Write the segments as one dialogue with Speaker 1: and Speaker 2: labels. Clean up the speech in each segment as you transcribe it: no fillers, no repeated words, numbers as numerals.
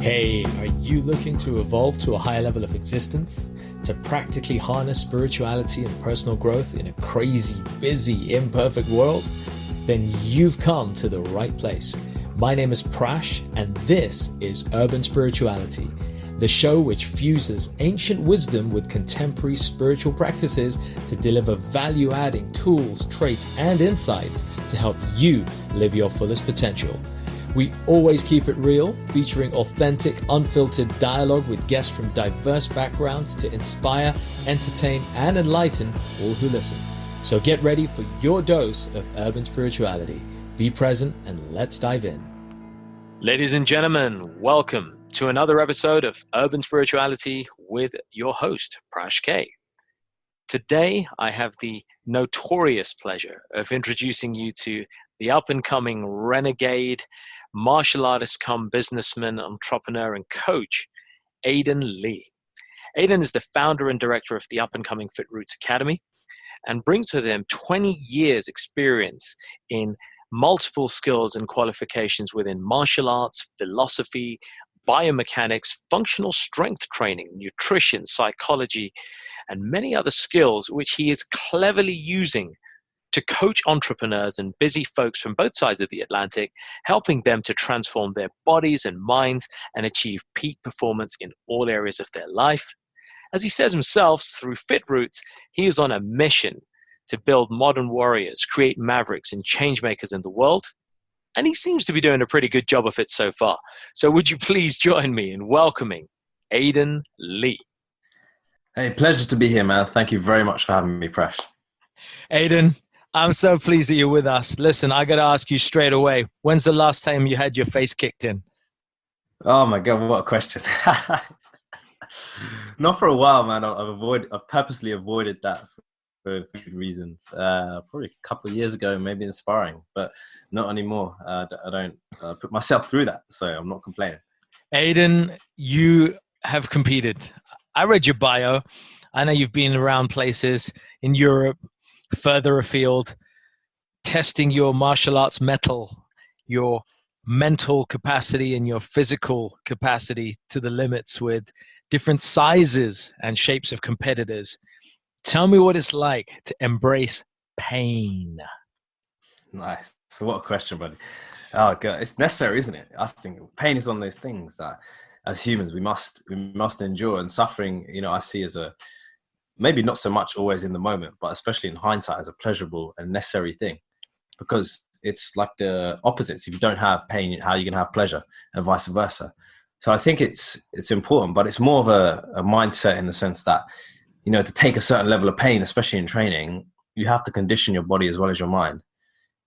Speaker 1: Hey, are you looking to evolve to a higher level of existence? To practically harness spirituality and personal growth in a crazy, busy, imperfect world? Then you've come to the right place. My name is Prash, and this is Urban Spirituality, the show which fuses ancient wisdom with contemporary spiritual practices to deliver value-adding tools, traits, and insights to help you live your fullest potential. We always keep it real, featuring authentic, unfiltered dialogue with guests from diverse backgrounds to inspire, entertain, and enlighten all who listen. So get ready for your dose of urban spirituality. Be present and let's dive in. Ladies and gentlemen, welcome to another episode of Urban Spirituality with your host, Prash K. Today, I have the notorious pleasure of introducing you to the up-and-coming renegade martial artist come businessman, entrepreneur, and coach, Aidan Lee. Aidan is the founder and director of the up-and-coming FitRoots Academy and brings with him 20 years experience in multiple skills and qualifications within martial arts, philosophy, biomechanics, functional strength training, nutrition, psychology, and many other skills which he is cleverly using to coach entrepreneurs and busy folks from both sides of the Atlantic, helping them to transform their bodies and minds and achieve peak performance in all areas of their life. As he says himself, through FitRoots, he is on a mission to build modern warriors, create mavericks, and change makers in the world. And he seems to be doing a pretty good job of it so far. So would you please join me in welcoming Aidan Lee?
Speaker 2: Hey, pleasure to be here, man. Thank you very much for having me, Prash.
Speaker 1: Aidan, I'm so pleased that you're with us. Listen, I got to ask you straight away, when's the last time you had your face kicked in?
Speaker 2: Oh my God, what a question. Not for a while, man. I've purposely avoided that for good reasons. Probably a couple of years ago, maybe in sparring, but not anymore. I don't put myself through that, so I'm not complaining.
Speaker 1: Aidan, you have competed. I read your bio. I know you've been around places in Europe, further afield, testing your martial arts mettle, your mental capacity and your physical capacity to the limits with different sizes and shapes of competitors. Tell me what it's like to embrace pain.
Speaker 2: Nice. So what a question, buddy. Oh God, it's necessary, isn't it? I think pain is one of those things that as humans we must endure, and suffering, I see as a maybe not so much always in the moment, but especially in hindsight as a pleasurable and necessary thing, because it's like the opposites. If you don't have pain, how are you going to have pleasure, and vice versa? So I think it's important, but it's more of a mindset in the sense that, to take a certain level of pain, especially in training, you have to condition your body as well as your mind.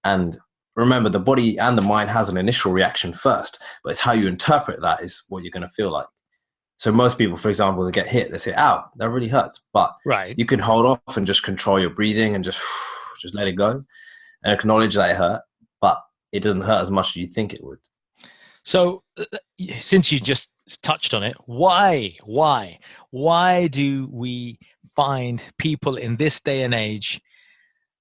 Speaker 2: And remember, the body and the mind has an initial reaction first, but it's how you interpret that is what you're going to feel like. So most people, for example, they get hit, they say, ow, that really hurts. But
Speaker 1: right,
Speaker 2: you can hold off and just control your breathing and just let it go and acknowledge that it hurt, but it doesn't hurt as much as you think it would.
Speaker 1: So since you just touched on it, why do we find people in this day and age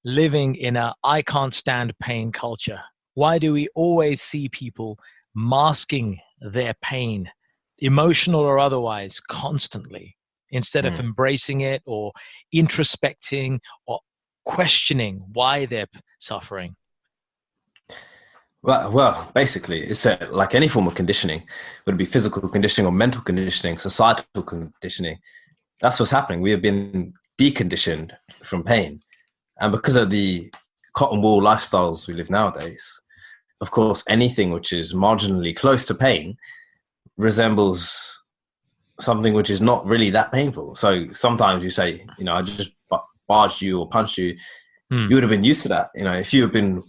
Speaker 1: living in a I can't stand pain culture? Why do we always see people masking their pain, emotional or otherwise, constantly, instead of embracing it or introspecting or questioning why they're suffering?
Speaker 2: Well, basically, it's like any form of conditioning, whether it be physical conditioning or mental conditioning, societal conditioning. That's what's happening. We have been deconditioned from pain. And because of the cotton wool lifestyles we live nowadays, of course, anything which is marginally close to pain resembles something which is not really that painful. So sometimes you say, I just barged you or punched you. You would have been used to that. If you have been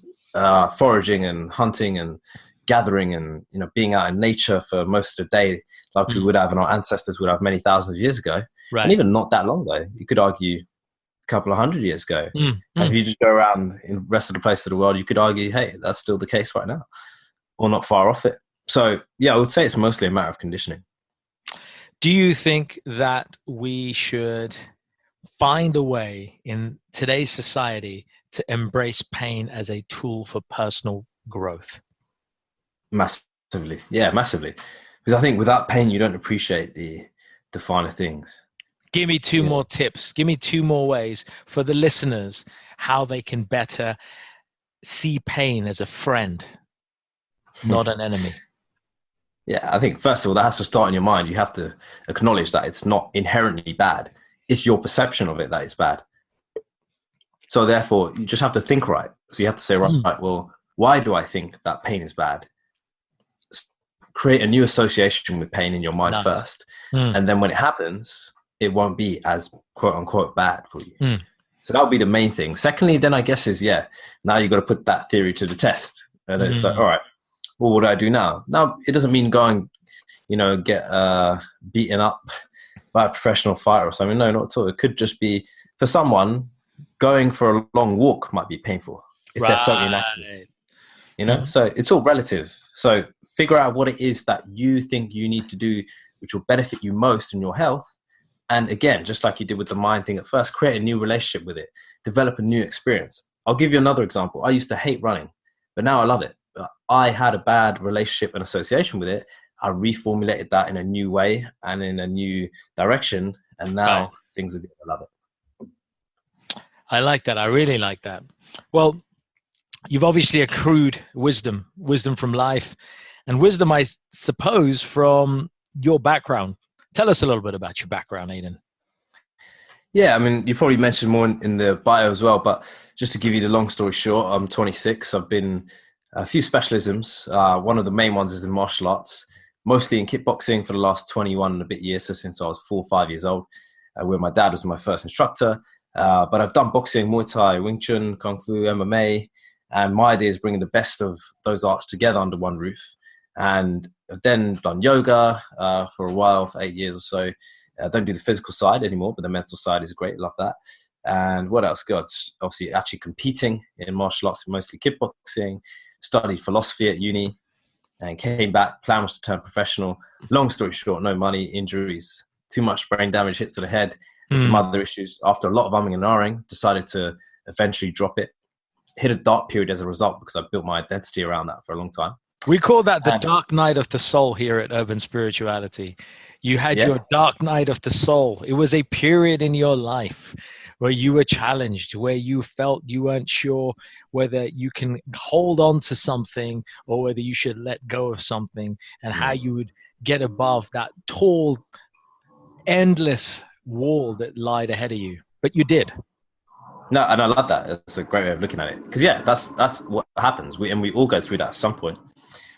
Speaker 2: foraging and hunting and gathering and being out in nature for most of the day, like we would have and our ancestors would have many thousands of years ago,
Speaker 1: right.
Speaker 2: And even not that long ago, you could argue a couple of 100 years ago. And if you just go around in the rest of the place of the world, you could argue, hey, that's still the case right now, or not far off it. So yeah, I would say it's mostly a matter of conditioning.
Speaker 1: Do you think that we should find a way in today's society to embrace pain as a tool for personal growth?
Speaker 2: Massively. Yeah, massively. Because I think without pain, you don't appreciate the finer things.
Speaker 1: Give me two more tips. Give me two more ways for the listeners how they can better see pain as a friend, not an enemy.
Speaker 2: Yeah, I think first of all, that has to start in your mind. You have to acknowledge that it's not inherently bad. It's your perception of it that is bad. So therefore, you just have to think right. So you have to say, right, well, why do I think that pain is bad? Create a new association with pain in your mind first. And then when it happens, it won't be as quote unquote bad for you. So that would be the main thing. Secondly, then I guess is, now you've got to put that theory to the test. And it's like, all right, well, what do I do now? Now, it doesn't mean go and, get beaten up by a professional fighter or something. No, not at all. It could just be, for someone, going for a long walk might be painful if they're so inactive. So it's all relative. So figure out what it is that you think you need to do, which will benefit you most in your health. And again, just like you did with the mind thing at first, create a new relationship with it, develop a new experience. I'll give you another example. I used to hate running, but now I love it. I had a bad relationship and association with it. I reformulated that in a new way and in a new direction. And now things are good. I love it.
Speaker 1: I like that. I really like that. Well, you've obviously accrued wisdom from life, and wisdom, I suppose, from your background. Tell us a little bit about your background, Aidan.
Speaker 2: Yeah, I mean, you probably mentioned more in the bio as well, but just to give you the long story short, I'm 26. I've been a few specialisms. One of the main ones is in martial arts, mostly in kickboxing for the last 21 and a bit years, so since I was 4 or 5 years old, where my dad was my first instructor. But I've done boxing, Muay Thai, Wing Chun, Kung Fu, MMA, and my idea is bringing the best of those arts together under one roof. And I've then done yoga for a while, for 8 years or so. I don't do the physical side anymore, but the mental side is great. Love that. And what else? God, obviously actually competing in martial arts, mostly kickboxing, studied philosophy at uni and came back. Plan was to turn professional. Long story short, no money, injuries, too much brain damage, hits to the head, and some other issues. After a lot of umming and ahhing, decided to eventually drop it. Hit a dark period as a result because I built my identity around that for a long time.
Speaker 1: We call that the dark night of the soul here at Urban Spirituality. You had your dark night of the soul. It was a period in your life where you were challenged, where you felt you weren't sure whether you can hold on to something or whether you should let go of something, and how you would get above that tall, endless wall that lied ahead of you. But you did.
Speaker 2: No, and I love that. It's a great way of looking at it. Because that's what happens. We all go through that at some point,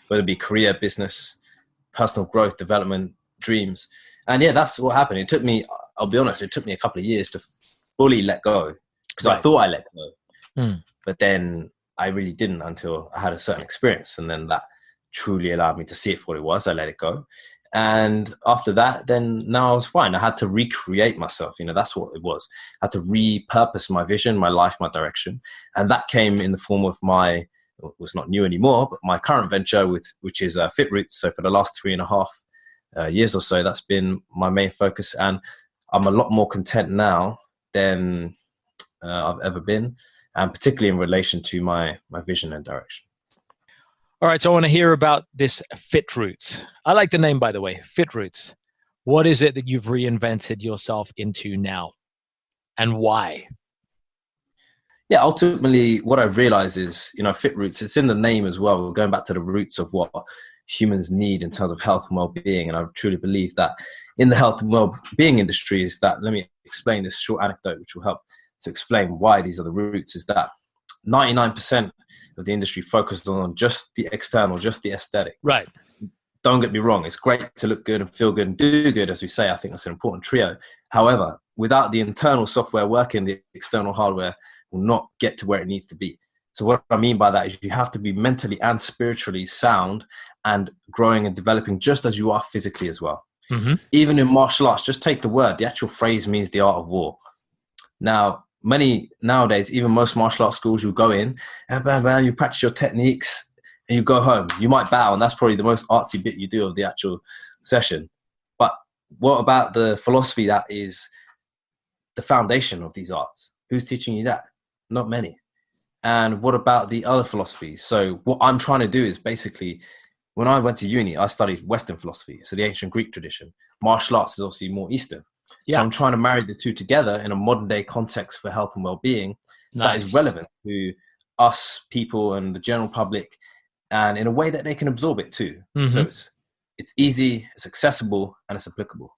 Speaker 2: whether it be career, business, personal growth, development, dreams. And that's what happened. It took me, I'll be honest, it took me a couple of years to fully let go, because I thought I let go. But then I really didn't until I had a certain experience. And then that truly allowed me to see it for what it was. I let it go. And after that, then now I was fine. I had to recreate myself. That's what it was. I had to repurpose my vision, my life, my direction. And that came in the form of it was not new anymore, but my current venture, which is FitRoots. So for the last 3.5 years or so, that's been my main focus. And I'm a lot more content now than I've ever been, and particularly in relation to my vision and direction.
Speaker 1: All right, so I want to hear about this FitRoots. I like the name, by the way, FitRoots. What is it that you've reinvented yourself into now, and why?
Speaker 2: Yeah, ultimately, what I've realized is, FitRoots, it's in the name as well. We're going back to the roots of what humans need in terms of health and well-being. And I truly believe that in the health and well-being industry is that, let me explain this short anecdote, which will help to explain why these are the roots, is that 99% of the industry focused on just the external, just the aesthetic.
Speaker 1: Right.
Speaker 2: Don't get me wrong. It's great to look good and feel good and do good, as we say. I think that's an important trio. However, without the internal software working, the external hardware will not get to where it needs to be. So what I mean by that is you have to be mentally and spiritually sound and growing and developing just as you are physically as well. Even in martial arts, just take the word. The actual phrase means the art of war. Now, nowadays, even most martial arts schools, you go in and you practice your techniques and you go home. You might bow, and that's probably the most artsy bit you do of the actual session. But what about the philosophy that is the foundation of these arts? Who's teaching you that? Not many. And what about the other philosophies? So what I'm trying to do is basically, when I went to uni, I studied Western philosophy, so the ancient Greek tradition. Martial arts is obviously more Eastern.
Speaker 1: Yeah.
Speaker 2: So I'm trying to marry the two together in a modern day context for health and well-being that is relevant to us people and the general public, and in a way that they can absorb it too.
Speaker 1: Mm-hmm.
Speaker 2: So it's easy, it's accessible, and it's applicable.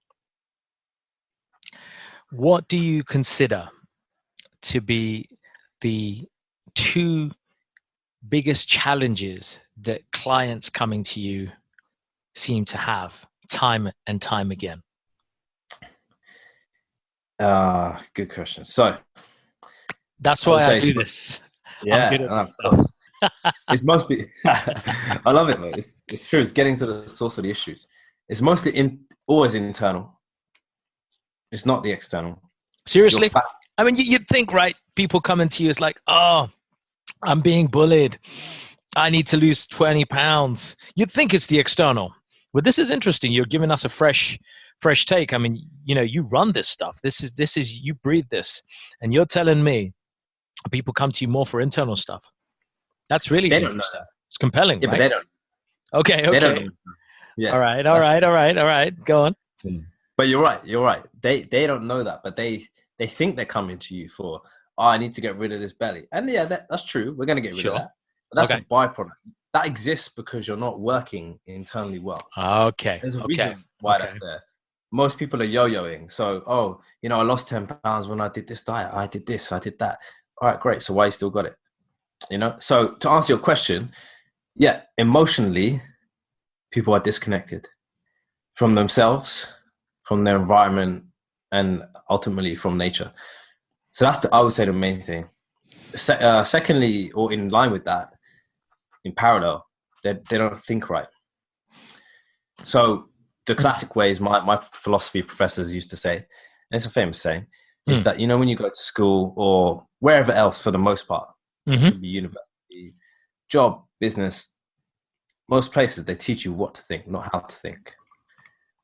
Speaker 1: What do you consider to be the two biggest challenges that clients coming to you seem to have time and time again?
Speaker 2: Good question. So
Speaker 1: that's why I do this.
Speaker 2: Yeah, of course. It's mostly, I love it, man. It's true. It's getting to the source of the issues. It's mostly always internal. It's not the external.
Speaker 1: Seriously? I mean, you'd think, right? People coming to you is like, oh, I'm being bullied. I need to lose 20 pounds. You'd think it's the external. But this is interesting. You're giving us a fresh take. I mean, you run this stuff. This is you breathe this. And you're telling me people come to you more for internal stuff. That's really
Speaker 2: they
Speaker 1: interesting.
Speaker 2: Don't know that.
Speaker 1: It's compelling,
Speaker 2: yeah,
Speaker 1: right?
Speaker 2: But they don't.
Speaker 1: Okay.
Speaker 2: They don't know. Yeah.
Speaker 1: All right. Go on.
Speaker 2: But you're right. They don't know that, but they think they're coming to you for, I need to get rid of this belly. And yeah, that's true. We're going to get rid of that. But that's a byproduct. That exists because you're not working internally well.
Speaker 1: Okay.
Speaker 2: There's a reason why that's there. Most people are yo-yoing. So, I lost 10 pounds when I did this diet. I did this, I did that. All right, great. So why you still got it? So to answer your question, yeah, emotionally, people are disconnected from themselves, from their environment, and ultimately from nature. So that's I would say the main thing. Secondly, or in line with that, in parallel, they don't think right. So the classic ways my philosophy professors used to say, and it's a famous saying, is that, when you go to school or wherever else for the most part, it could be university, job, business, most places, they teach you what to think, not how to think.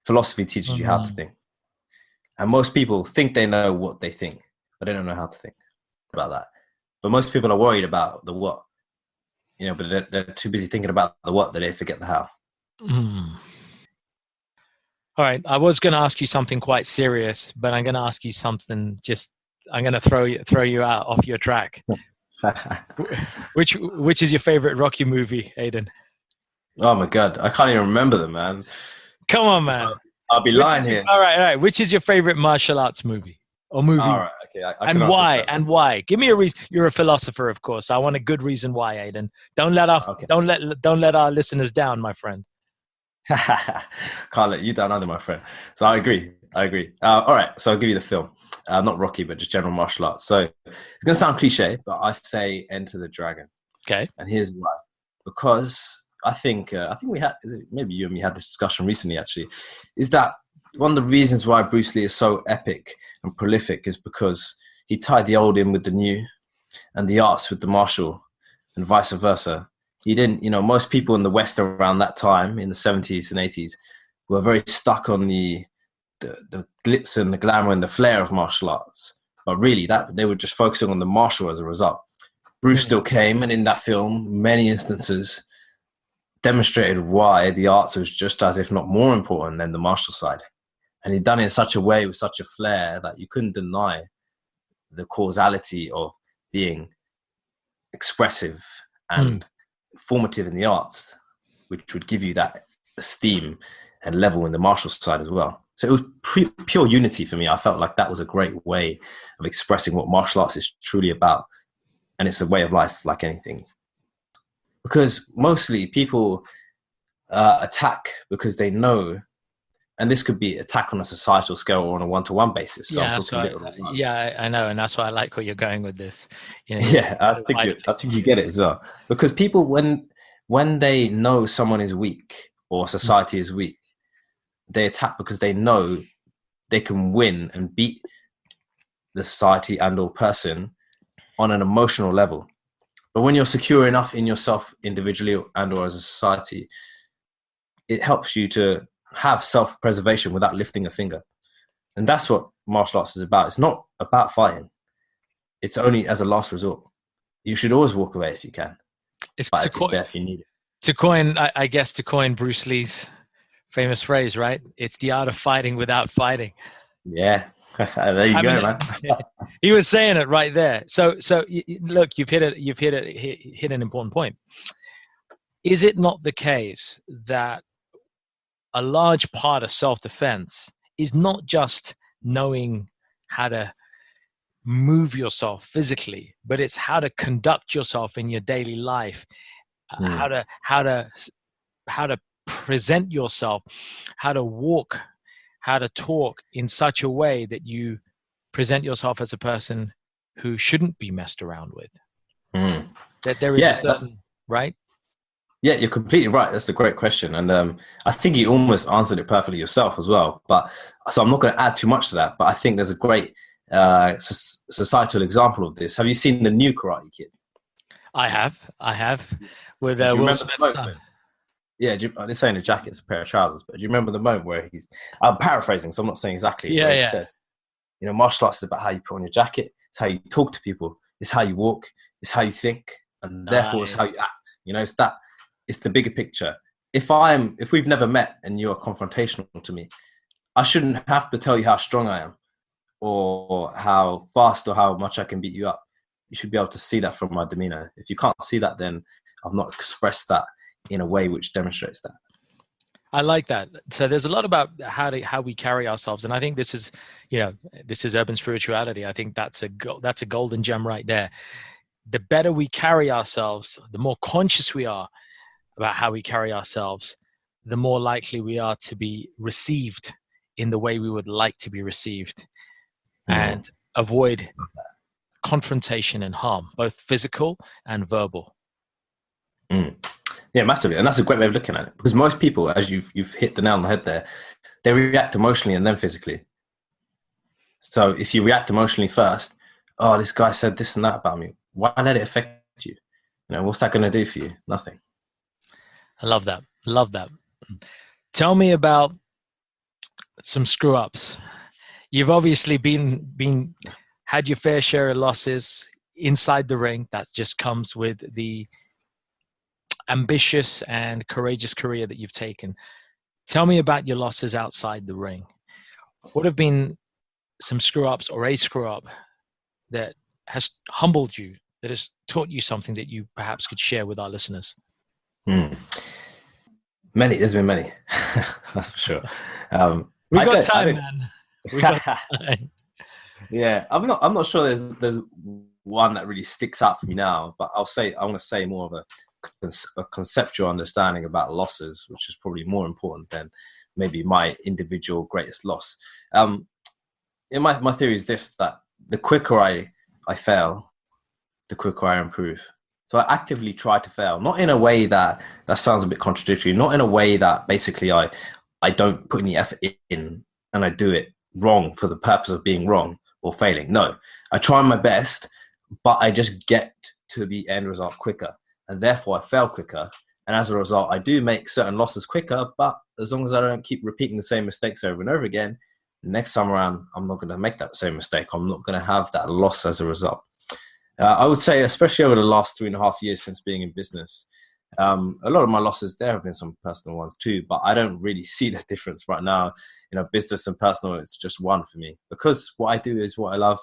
Speaker 2: Philosophy teaches you how to think. And most people think they know what they think, but they don't know how to think about that. But most people are worried about the what, but they're too busy thinking about the what that they forget the how.
Speaker 1: All right. I was going to ask you something quite serious, but I'm going to ask you something I'm going to throw you out off your track. Which is your favorite Rocky movie, Aidan?
Speaker 2: Oh my God. I can't even remember them, man.
Speaker 1: Come on, man.
Speaker 2: So I'll be lying here.
Speaker 1: All right. Which is your favorite martial arts movie or movie?
Speaker 2: All right. Okay.
Speaker 1: And why? And why? Give me a reason. You're a philosopher, of course. I want a good reason why, Aidan. Don't let our listeners down, my friend.
Speaker 2: Can't let you down either, my friend. So I agree. All right. So I'll give you the film. Not Rocky, but just general martial arts. So it's going to sound cliche, but I say Enter the Dragon.
Speaker 1: Okay.
Speaker 2: And here's why. Because I think we had, maybe you and me had this discussion recently, actually, is that one of the reasons why Bruce Lee is so epic and prolific is because he tied the old in with the new and the arts with the martial and vice versa. He didn't, most people in the West around that time in the 70s and 80s were very stuck on the glitz and the glamour and the flair of martial arts. But really that they were just focusing on the martial as a result. Bruce still came, and in that film, many instances demonstrated why the arts was just as if not more important than the martial side. And he'd done it in such a way with such a flair that you couldn't deny the causality of being expressive and formative in the arts, which would give you that esteem and level in the martial side as well. So it was pure unity for me. I felt like that was a great way of expressing what martial arts is truly about. And it's a way of life like anything. Because mostly people attack because they know, and this could be attack on a societal scale or on a one-to-one basis. So
Speaker 1: I know, and that's why I like where you're going with this.
Speaker 2: I think you get it as well. Because people, when they know someone is weak or society is weak, they attack because they know they can win and beat the society and or person on an emotional level. But when you're secure enough in yourself individually and or as a society, it helps you to have self-preservation without lifting a finger. And that's what martial arts is about. It's not about fighting. It's only as a last resort. You should always walk away if you can. It's there if you need it.
Speaker 1: I guess to coin Bruce Lee's famous phrase, right? It's the art of fighting without fighting.
Speaker 2: Yeah. There you go, man.
Speaker 1: He was saying it right there. So look, you've hit an important point. Is it not the case that a large part of self-defense is not just knowing how to move yourself physically, but it's how to conduct yourself in your daily life, how to present yourself, how to walk, how to talk in such a way that you present yourself as a person who shouldn't be messed around with. That there is a certain, right?
Speaker 2: Yeah, you're completely right. That's a great question. And I think you almost answered it perfectly yourself as well. But so I'm not going to add too much to that, but I think there's a great societal example of this. Have you seen the new Karate Kid?
Speaker 1: I have. With Will Smith's son.
Speaker 2: Yeah, they're saying a jacket's a pair of trousers, but do you remember the moment where I'm paraphrasing, so I'm not saying exactly.
Speaker 1: Yeah,
Speaker 2: He says, martial arts is about how you put on your jacket. It's how you talk to people. It's how you walk. It's how you think. And therefore it's how you act. It's the bigger picture. If we've never met and you're confrontational to me, I shouldn't have to tell you how strong I am or how fast or how much I can beat you up. You should be able to see that from my demeanor. If you can't see that, then I've not expressed that in a way which demonstrates that.
Speaker 1: I like that. So there's a lot about how we carry ourselves, and I think this is urban spirituality. I think that's a golden gem right there. The better we carry ourselves, the more conscious we are about how we carry ourselves, the more likely we are to be received in the way we would like to be received, and avoid confrontation and harm, both physical and verbal.
Speaker 2: Yeah, massively. And that's a great way of looking at it, because most people, as you've hit the nail on the head there, they react emotionally and then physically. So if you react emotionally first, oh, this guy said this and that about me, why let it affect you? What's that going to do for you? Nothing.
Speaker 1: I love that. Tell me about some screw ups. You've obviously had your fair share of losses inside the ring. That just comes with the ambitious and courageous career that you've taken. Tell me about your losses outside the ring. What have been some screw ups or a screw up that has humbled you, that has taught you something that you perhaps could share with our listeners?
Speaker 2: There's been many. That's for sure.
Speaker 1: We've got time, man. We've got time.
Speaker 2: Yeah, I'm not sure there's one that really sticks out for me now, but I want to say more of a conceptual understanding about losses, which is probably more important than maybe my individual greatest loss. My theory is this, that the quicker I fail, the quicker I improve. So I actively try to fail, not in a way that sounds a bit contradictory, not in a way that basically I don't put any effort in and I do it wrong for the purpose of being wrong or failing. No, I try my best, but I just get to the end result quicker, and therefore I fail quicker. And as a result, I do make certain losses quicker, but as long as I don't keep repeating the same mistakes over and over again, next time around, I'm not going to make that same mistake. I'm not going to have that loss as a result. I would say, especially over the last 3.5 years since being in business, a lot of my losses, there have been some personal ones too, but I don't really see the difference right now. Business and personal, it's just one for me, because what I do is what I love,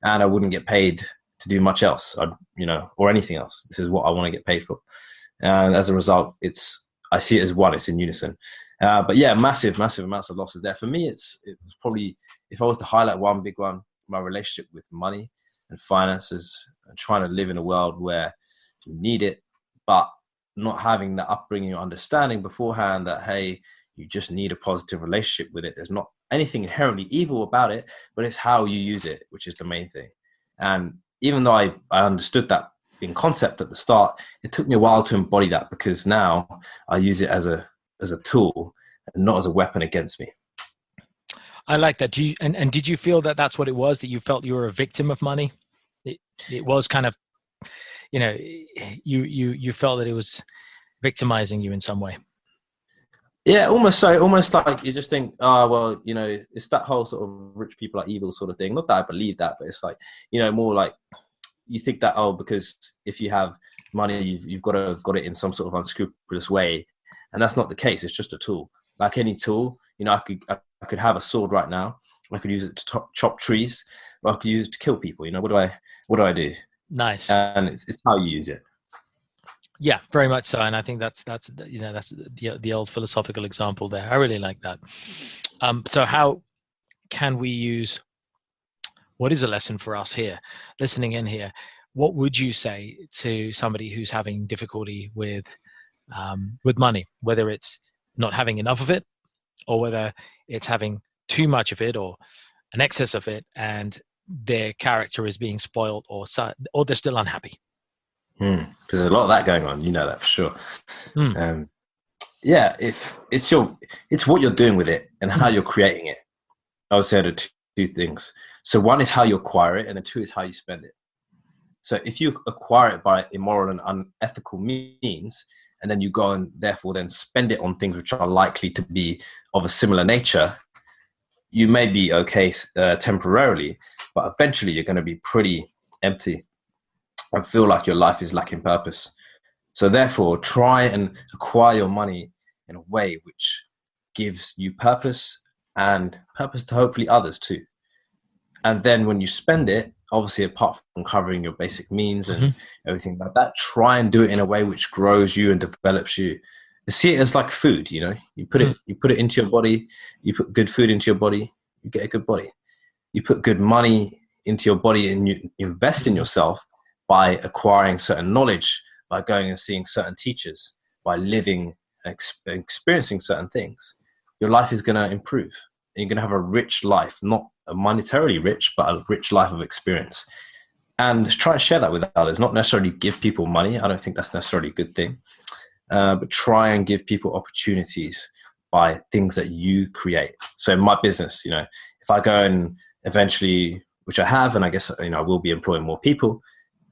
Speaker 2: and I wouldn't get paid to do much else, or anything else. This is what I want to get paid for. And as a result, I see it as one, it's in unison. But yeah, massive amounts of losses there. For me, it was probably, if I was to highlight one big one, my relationship with money and finances, and trying to live in a world where you need it, but not having the upbringing or understanding beforehand that, hey, you just need a positive relationship with it. There's not anything inherently evil about it, but it's how you use it, which is the main thing. And even though I understood that in concept at the start, it took me a while to embody that, because now I use it as a tool and not as a weapon against me.
Speaker 1: I like that. Did you feel that that's what it was, that you felt you were a victim of money? It was kind of, you felt that it was victimizing you in some way.
Speaker 2: Yeah, almost so. Almost like you just think, oh, well, it's that whole sort of rich people are evil sort of thing. Not that I believe that, but it's like, more like you think that, oh, because if you have money, you've got it in some sort of unscrupulous way, and that's not the case. It's just a tool, like any tool. You know, I could have a sword right now. I could use it to chop trees, or I could use it to kill people. You know, what do I do?
Speaker 1: Nice.
Speaker 2: And it's how you use it.
Speaker 1: Yeah, very much so. And I think that's the old philosophical example there. I really like that. So how can we use, what is a lesson for us here, listening in here? What would you say to somebody who's having difficulty with money, whether it's not having enough of it, or whether it's having too much of it or an excess of it, and their character is being spoiled, or they're still unhappy?
Speaker 2: Because there's a lot of that going on. You know that for sure. Yeah, if it's what you're doing with it and how you're creating it. I would say the two things. So one is how you acquire it, and the two is how you spend it. So if you acquire it by immoral and unethical means, and then you go and therefore then spend it on things which are likely to be of a similar nature, you may be okay temporarily, but eventually you're going to be pretty empty and feel like your life is lacking purpose. So therefore, try and acquire your money in a way which gives you purpose, and purpose to hopefully others too. And then when you spend it, obviously apart from covering your basic means and everything like that, try and do it in a way which grows you and develops you. See it as like food, you know, you put it into your body, you put good food into your body, you get a good body. You put good money into your body and you invest in yourself by acquiring certain knowledge, by going and seeing certain teachers, by living and experiencing certain things. Your life is going to improve. And you're going to have a rich life, not a monetarily rich, but a rich life of experience. And try and share that with others, not necessarily give people money. I don't think that's necessarily a good thing. But try and give people opportunities by things that you create. So in my business, you know, if I go and eventually, which I have, and I guess, you know, I will be employing more people.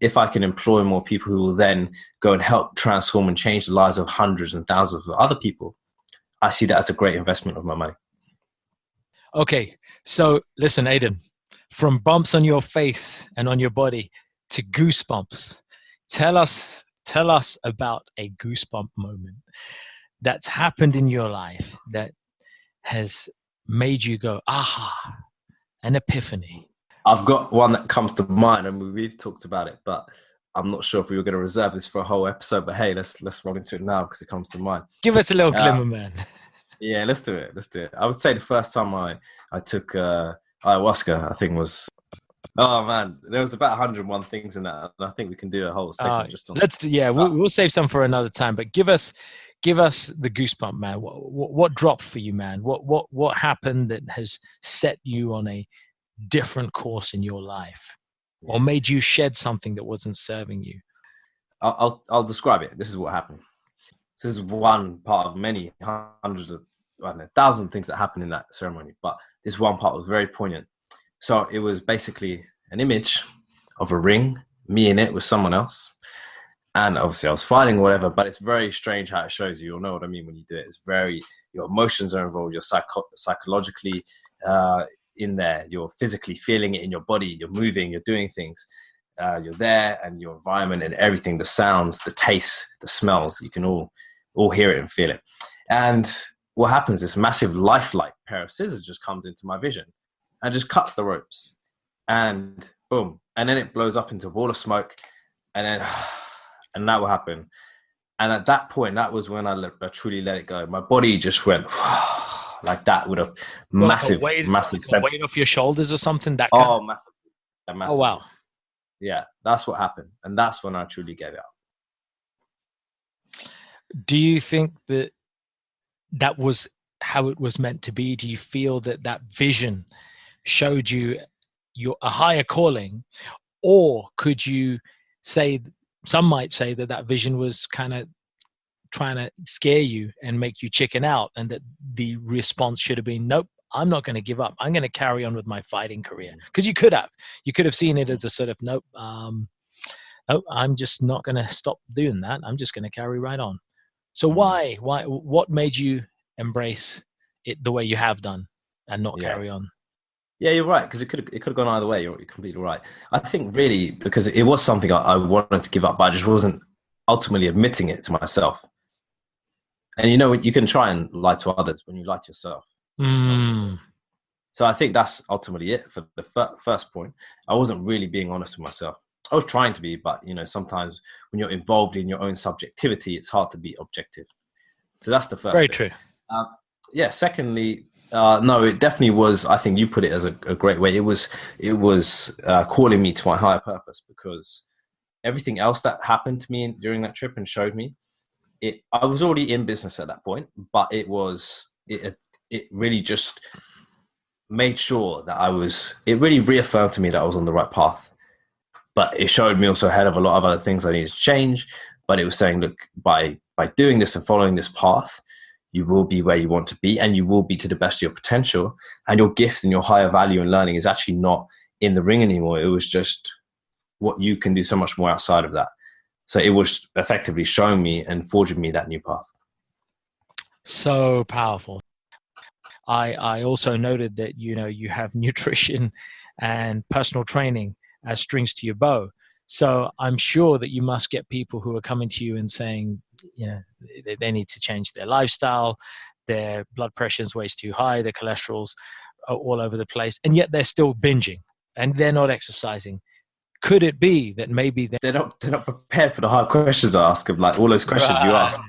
Speaker 2: If I can employ more people who will then go and help transform and change the lives of hundreds and thousands of other people, I see that as a great investment of my money.
Speaker 1: Okay, so listen, Aidan, from bumps on your face and on your body to goosebumps, tell us about a goosebump moment that's happened in your life that has made you go, aha, an epiphany.
Speaker 2: I've got one that comes to mind, and we've talked about it, but I'm not sure if we were going to reserve this for a whole episode. But hey, let's roll into it now because it comes to mind.
Speaker 1: Give us a little glimmer, man.
Speaker 2: Yeah, let's do it. I would say the first time I took ayahuasca, I think was, oh man, there was about 101 things in that, and I think we can do a whole segment just on.
Speaker 1: We'll save some for another time. But give us the goosebump, man. What dropped for you, man? What happened that has set you on a different course in your life, or made you shed something that wasn't serving you?
Speaker 2: I'll describe it. This is what happened. So this is one part of many hundreds of, I don't know, 1,000 things that happened in that ceremony, but this one part was very poignant. So it was basically an image of a ring, me in it with someone else. And obviously I was fighting or whatever, but it's very strange how it shows you. You'll know what I mean when you do it. It's very, your emotions are involved. You're psychologically in there. You're physically feeling it in your body. You're moving, you're doing things. You're there, and your environment and everything, the sounds, the tastes, the smells, you can all hear it and feel it. And what happens, this massive lifelike pair of scissors just comes into my vision and just cuts the ropes, and boom, and then it blows up into a ball of smoke, and then and that will happen. And at that point, that was when I truly let it go. My body just went like that, with a massive
Speaker 1: weight off your shoulders or something.
Speaker 2: Massive.
Speaker 1: Oh wow.
Speaker 2: Yeah, that's what happened, and that's when I truly gave it up.
Speaker 1: Do you think that was how it was meant to be? Do you feel that vision showed you a higher calling, or could you say, some might say that vision was kind of trying to scare you and make you chicken out, and that the response should have been, nope, I'm not going to give up. I'm going to carry on with my fighting career? Because you could have seen it as a sort of, nope, I'm just not going to stop doing that. I'm just going to carry right on. So why, what made you embrace it the way you have done and not carry on?
Speaker 2: Yeah, you're right, because it could have gone either way. You're completely right. I think really because it was something I wanted to give up, but I just wasn't ultimately admitting it to myself. And you know, you can try and lie to others when you lie to yourself. So I think that's ultimately it for the first point. I wasn't really being honest with myself. I was trying to be, but you know, sometimes when you're involved in your own subjectivity, it's hard to be objective. So that's the first
Speaker 1: Very
Speaker 2: thing.
Speaker 1: true.
Speaker 2: Yeah. Secondly, no, it definitely was. I think you put it as a great way. It was calling me to my higher purpose, because everything else that happened to me during that trip and showed me it. I was already in business at that point, but it really just made sure that it really reaffirmed to me that I was on the right path. But it showed me also ahead of a lot of other things I needed to change. But it was saying, look, by doing this and following this path, you will be where you want to be, and you will be to the best of your potential. And your gift and your higher value in learning is actually not in the ring anymore. It was just what you can do so much more outside of that. So it was effectively showing me and forging me that new path.
Speaker 1: So powerful. I also noted that, you know, you have nutrition and personal training as strings to your bow. So I'm sure that you must get people who are coming to you and saying, you know, they need to change their lifestyle, their blood pressure is way too high, their cholesterol's are all over the place, and yet they're still binging and they're not exercising. Could it be that maybe
Speaker 2: they're not prepared for the hard questions I ask them, like all those questions you ask?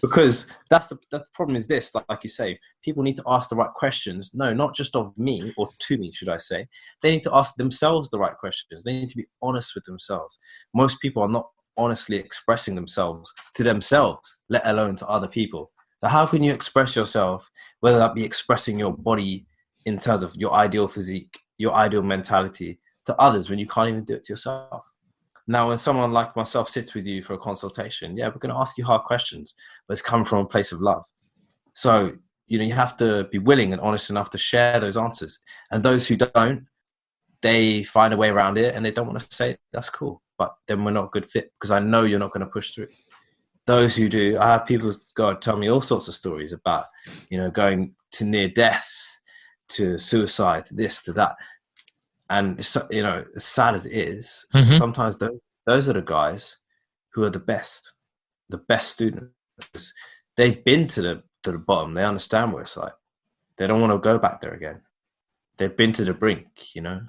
Speaker 2: Because that's the problem is this, like you say, people need to ask the right questions. No, not just of me, or to me, should I say. They need to ask themselves the right questions. They need to be honest with themselves. Most people are not honestly expressing themselves to themselves, let alone to other people. So how can you express yourself, whether that be expressing your body in terms of your ideal physique, your ideal mentality, to others, when you can't even do it to yourself? Now, when someone like myself sits with you for a consultation, yeah, we're going to ask you hard questions, but it's come from a place of love. So, you know, you have to be willing and honest enough to share those answers. And those who don't, they find a way around it and they don't want to say it. That's cool. But then we're not a good fit, because I know you're not going to push through. Those who do, I have people go and tell me all sorts of stories about, you know, going to near death, to suicide, to this, to that. And it's, you know, as sad as it is, sometimes those are the guys who are the best students. They've been to the bottom. They understand what it's like. They don't want to go back there again. They've been to the brink, you know,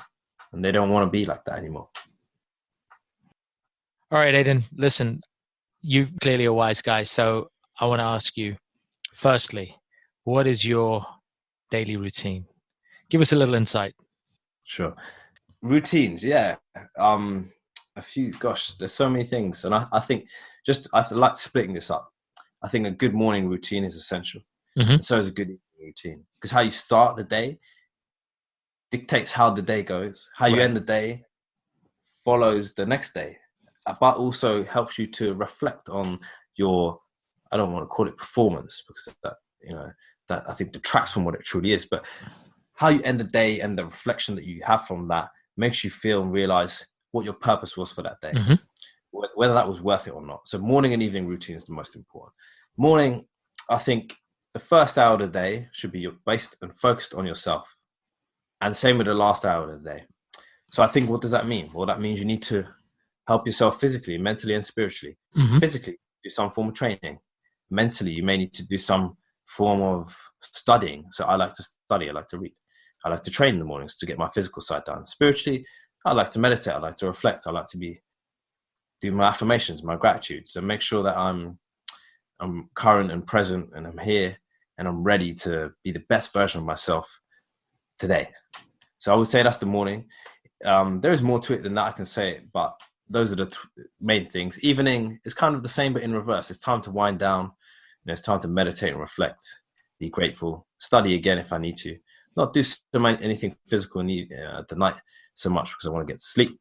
Speaker 2: and they don't want to be like that anymore.
Speaker 1: All right, Aidan, listen, you're clearly a wise guy. So I want to ask you, firstly, what is your daily routine? Give us a little insight.
Speaker 2: Sure. Routines, yeah. A few, gosh, there's so many things. And I think I like splitting this up. I think a good morning routine is essential. And so is a good evening routine. Because how you start the day dictates how the day goes. How you end the day follows the next day. But also helps you to reflect on your, I don't want to call it performance, because that, you know, that I think detracts from what it truly is. But how you end the day and the reflection that you have from that makes you feel and realize what your purpose was for that day, whether that was worth it or not. So morning and evening routine is the most important. Morning, I think the first hour of the day should be based and focused on yourself, and same with the last hour of the day. So I think, what does that mean? Well, that means you need to help yourself physically, mentally, and spiritually. Physically, do some form of training. Mentally, you may need to do some form of studying. So I like to study, I like to read. I like to train in the mornings to get my physical side done. Spiritually, I like to meditate. I like to reflect. I like to do my affirmations, my gratitude. So make sure that I'm current and present, and I'm here, and I'm ready to be the best version of myself today. So I would say that's the morning. There is more to it than that, I can say, but those are the main things. Evening is kind of the same, but in reverse. It's time to wind down. You know, it's time to meditate and reflect, be grateful, study again if I need to. Not do anything physical at the night so much, because I want to get to sleep,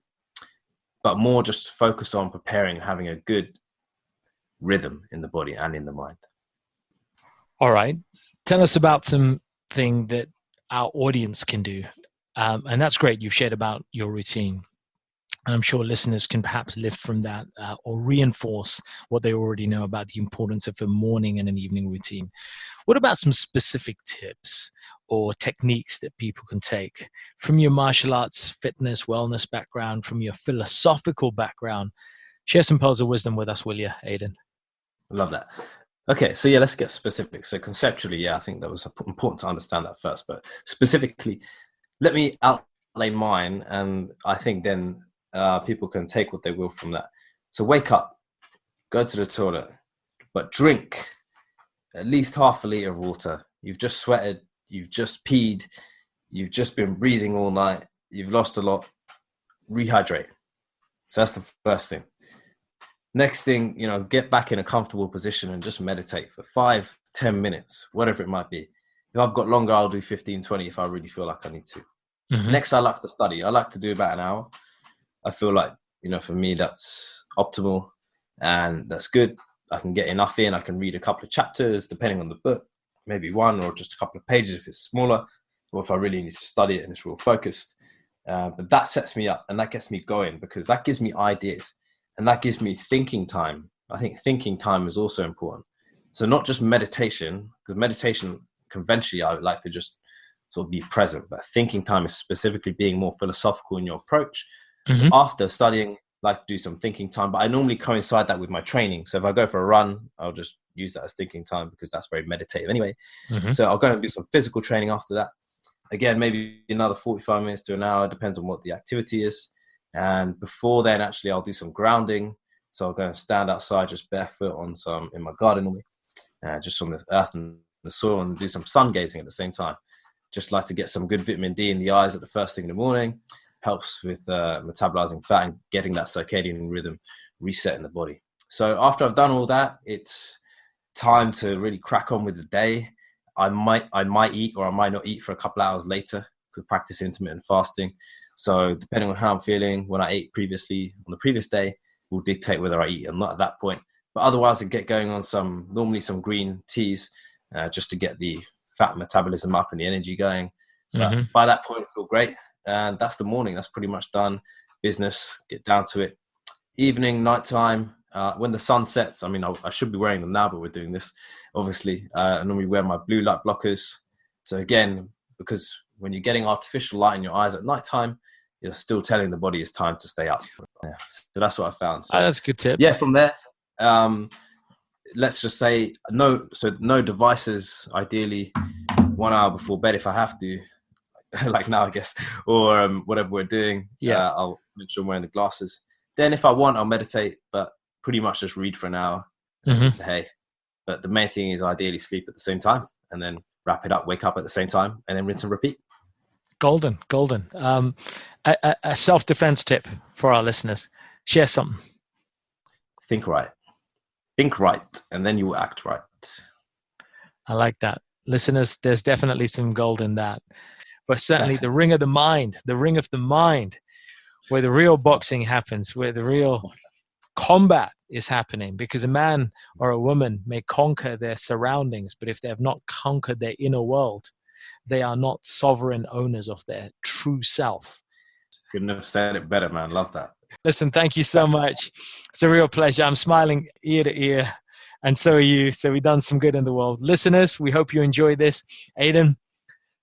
Speaker 2: but more just focus on preparing and having a good rhythm in the body and in the mind.
Speaker 1: All right. Tell us about something that our audience can do. And that's great. You've shared about your routine. And I'm sure listeners can perhaps lift from that or reinforce what they already know about the importance of a morning and an evening routine. What about some specific tips or techniques that people can take from your martial arts, fitness, wellness background, from your philosophical background? Share some pearls of wisdom with us, will you, Aidan?
Speaker 2: Love that. Okay, so let's get specific. So conceptually, I think that was important to understand that first. But specifically, let me outlay mine, and I think then people can take what they will from that. So wake up, go to the toilet, but drink at least half a liter of water. You've just sweated, you've just peed, you've just been breathing all night, you've lost a lot. Rehydrate. So that's the first thing. Next thing, get back in a comfortable position and just meditate for 5-10 minutes, whatever it might be. If I've got longer, I'll do 15-20 if I really feel like I need to. Mm-hmm. Next, I like to study. I like to do about an hour. I feel like, for me, that's optimal and that's good. I can get enough in. I can read a couple of chapters, depending on the book, maybe one or just a couple of pages if it's smaller, or if I really need to study it and it's real focused. But that sets me up and that gets me going because that gives me ideas. And that gives me thinking time. I think thinking time is also important. So not just meditation, because meditation, conventionally, I would like to just sort of be present. But thinking time is specifically being more philosophical in your approach. Mm-hmm. So after studying, I like to do some thinking time. But I normally coincide that with my training. So if I go for a run, I'll just use that as thinking time because that's very meditative anyway. Mm-hmm. So I'll go and do some physical training after that. Again, maybe another 45 minutes to an hour, depends on what the activity is. And before then, actually, I'll do some grounding. So I'll go and stand outside just barefoot in my garden, just on the earth and the soil, and do some sun gazing at the same time. Just like to get some good vitamin D in the eyes at the first thing in the morning. Helps with metabolizing fat and getting that circadian rhythm reset in the body. So after I've done all that, it's time to really crack on with the day. I might eat or I might not eat for a couple hours later to practice intermittent fasting. So depending on how I'm feeling, when I ate previously on the previous day, will dictate whether I eat or not at that point. But otherwise, I get going on normally some green teas, just to get the fat metabolism up and the energy going. Mm-hmm. But by that point, I feel great. And that's the morning. That's pretty much done. Business, get down to it. Evening, nighttime, when the sun sets, I should be wearing them now, but we're doing this, obviously. I normally wear my blue light blockers. So again, because when you're getting artificial light in your eyes at nighttime, you're still telling the body it's time to stay up. Yeah. So that's what I found. So,
Speaker 1: that's a good tip.
Speaker 2: Yeah, from there, let's just say no devices, ideally 1 hour before bed if I have to, like now, I guess, or whatever we're doing. Yeah, I'll make sure I'm wearing the glasses. Then if I want, I'll meditate, but pretty much just read for an hour. Mm-hmm. Hey, but the main thing is ideally sleep at the same time and then wrap it up, wake up at the same time, and then rinse and repeat.
Speaker 1: Golden. A self-defense tip for our listeners. Share something.
Speaker 2: Think right, and then you will act right.
Speaker 1: I like that. Listeners, there's definitely some gold in that. But certainly the ring of the mind, where the real boxing happens, where the real combat is happening, because a man or a woman may conquer their surroundings, but if they have not conquered their inner world, they are not sovereign owners of their true self.
Speaker 2: Couldn't have said it better, man. Love that.
Speaker 1: Listen, thank you so much. It's a real pleasure. I'm smiling ear to ear, and so are you. So we've done some good in the world. Listeners, we hope you enjoy this. Aidan,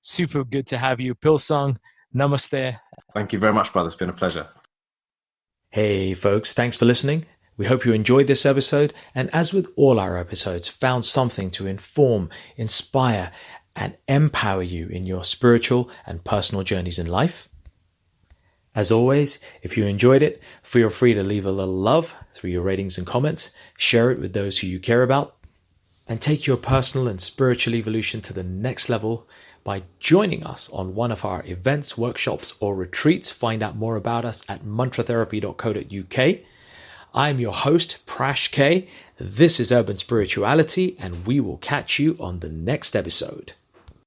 Speaker 1: super good to have you. Pilsung, namaste.
Speaker 2: Thank you very much, brother. It's been a pleasure.
Speaker 1: Hey, folks. Thanks for listening. We hope you enjoyed this episode, and as with all our episodes, found something to inform, inspire, and empower you in your spiritual and personal journeys in life. As always, if you enjoyed it, feel free to leave a little love through your ratings and comments, share it with those who you care about, and take your personal and spiritual evolution to the next level by joining us on one of our events, workshops, or retreats. Find out more about us at mantratherapy.co.uk. I'm your host, Prash K. This is Urban Spirituality, and we will catch you on the next episode.